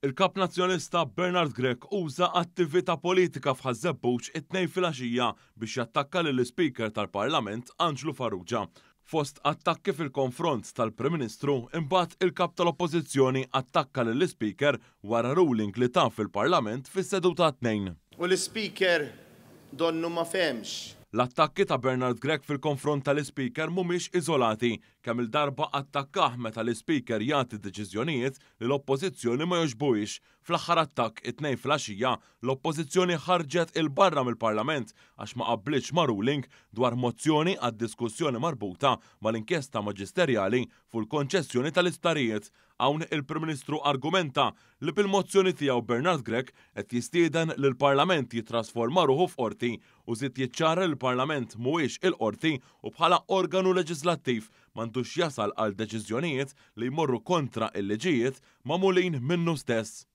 Il-kap nazzjonista Bernard Grech uża attività politika f'Ħażebbuġ it-tnejn filgħaxija biex jattakka lill-Speaker tal-Parlament Anġlu Farrugia. Fost attakki fil-konfront tal-Prim Ministru, imbagħad il-kap tal-Oppożizzjoni attakka lill-Speaker wara ruling li taf fil-Parlament fis-seduta tnejn. U l-Speaker donnu ma femx. L-attakki ta' Bernard Grech fil-konfront tal-Speaker mhumiex iżolati, kemm il-darba attakkah meta l-Speaker jagħti deċiżjonijiet li l-Oppożizzjoni ma jogħġbuhiex. Fl-aħħar attakk it-tnejn filgħaxija l-Oppożizzjoni ħarġet il-barra mill-Parlament għax ma qabblitx ma' ruling dwar mozzjoni għad-diskussjoni marbuta mal-inkjesta maġisterjali fuq il-konċessjoni tal-isptarijiet. Hawn il-Prim Ministru argumenta li bil-mozzjoni tiegħu Bernard Grech qed jistieden li l-Parlament jitrasforma ruħu f'qorti u żied jiċċara li l-Parlament mhuwiex il-qorti u bħala organu leġislattiv m'għandux jasal għal deċiżjonijiet li jmorru kontra il-liġijiet magħmulin minnu stess.